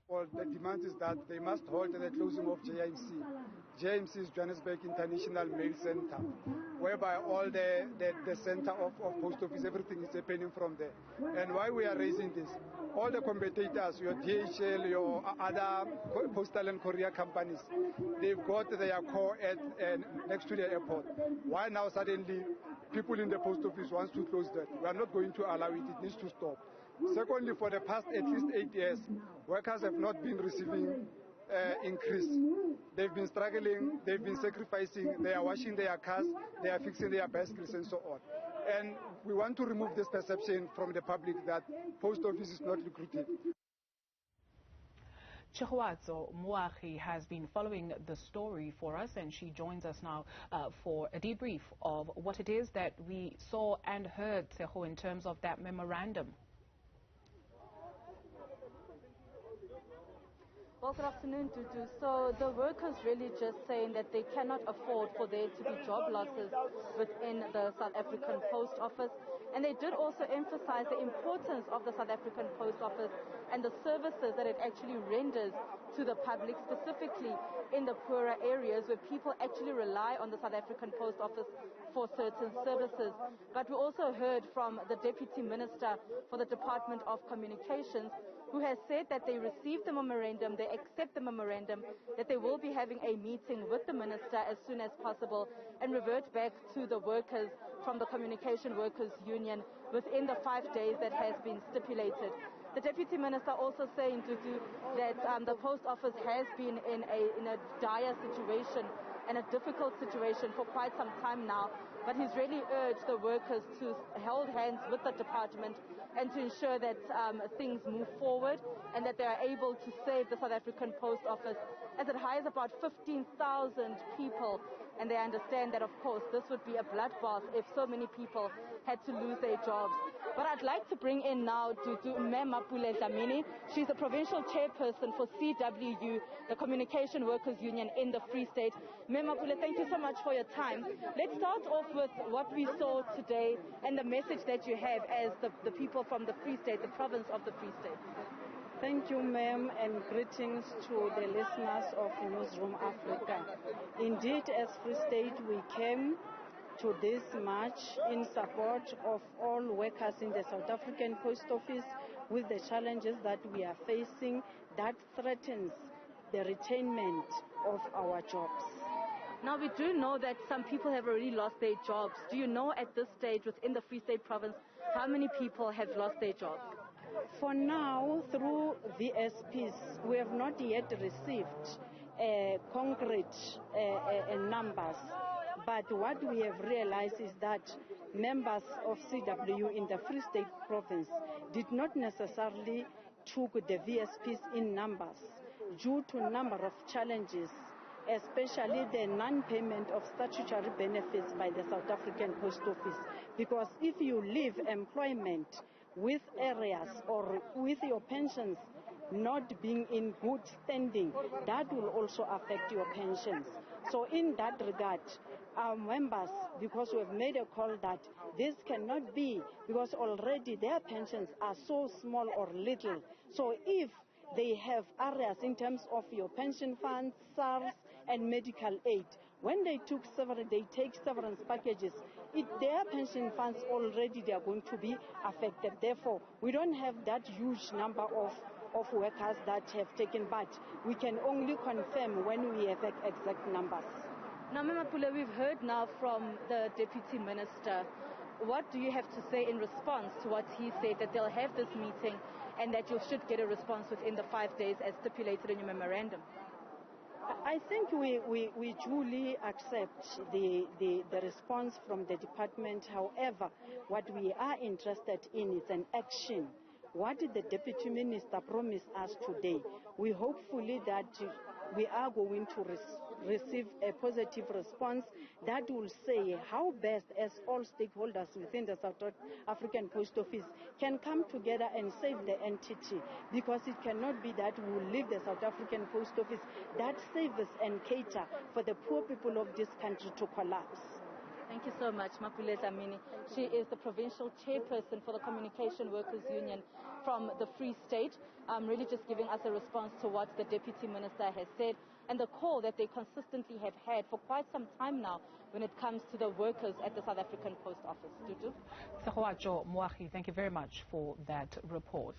all, the demand is that they must halt the closing of JIMC. JIMC is Johannesburg International Mail Center, whereby all the center of post office, everything is happening from there. And why we are raising this? All the competitors, your DHL, your other postal and courier companies, they've got their core next to the airport. Why now suddenly people in the post office want to close that? We are not going to allow it. It needs to stop. Secondly, for the past at least 8 years, workers have not been receiving increase. They've been struggling, they've been sacrificing, they are washing their cars, they are fixing their bicycles and so on. And we want to remove this perception from the public that post office is not lucrative. Tshegohaco Moagi has been following the story for us, and she joins us now for a debrief of what it is that we saw and heard, Tshegohaco, in terms of that memorandum. Well, good afternoon, Dudu. So the workers really just saying that they cannot afford for there to be job losses within the South African Post Office. And they did also emphasize the importance of the South African Post Office and the services that it actually renders to the public, specifically in the poorer areas where people actually rely on the South African Post Office for certain services. But we also heard from the Deputy Minister for the Department of Communications, who has said that they received the memorandum, they accept the memorandum, that they will be having a meeting with the minister as soon as possible and revert back to the workers from the Communication Workers Union within the 5 days that has been stipulated. The Deputy Minister also saying, Dudu, that the Post Office has been in a dire situation and a difficult situation for quite some time now, but he's really urged the workers to hold hands with the department and to ensure that things move forward and that they are able to save the South African Post Office, as it hires about 15,000 people, and they understand that, of course, this would be a bloodbath if so many people had to lose their jobs. But I'd like to bring in now to Memorandum Dlamini. She's the provincial chairperson for CWU, the Communication Workers Union in the Free State. Memorandum, thank you so much for your time. Let's start off with what we saw today and the message that you have as the people from the Free State, the province of the Free State. Thank you, ma'am, and greetings to the listeners of Newzroom Afrika. Indeed, as Free State, we came to this march in support of all workers in the South African Post Office with the challenges that we are facing that threatens the retainment of our jobs. Now, we do know that some people have already lost their jobs. Do you know at this stage within the Free State province how many people have lost their jobs? For now, through VSPs, we have not yet received concrete numbers. But what we have realized is that members of CW in the Free State province did not necessarily took the VSPs in numbers due to a number of challenges, especially the non-payment of statutory benefits by the South African Post Office. Because if you leave employment with areas or with your pensions not being in good standing, that will also affect your pensions. So in that regard, our members, because we have made a call that this cannot be, because already their pensions are so small or little. So if they have areas in terms of your pension funds, SARS, and medical aid, when they take severance packages, their pension funds already they are going to be affected. Therefore, we don't have that huge number of workers that have taken, but we can only confirm when we have exact numbers. Now, Memapule, we've heard now from the Deputy Minister. What do you have to say in response to what he said, that they'll have this meeting and that you should get a response within the 5 days as stipulated in your memorandum? I think we duly accept the response from the department. However, what we are interested in is an action. What did the Deputy Minister promise us today? We hopefully that we are going to receive a positive response that will say how best as all stakeholders within the South African Post Office can come together and save the entity, because it cannot be that we will leave the South African Post Office that serves and cater for the poor people of this country to collapse. Thank you so much, Mapule Dlamini. She is the provincial chairperson for the Communication Workers Union from the Free State. Really just giving us a response to what the Deputy Minister has said and the call that they consistently have had for quite some time now when it comes to the workers at the South African Post Office. Dudu? Tshegohaco Moagi, thank you very much for that report.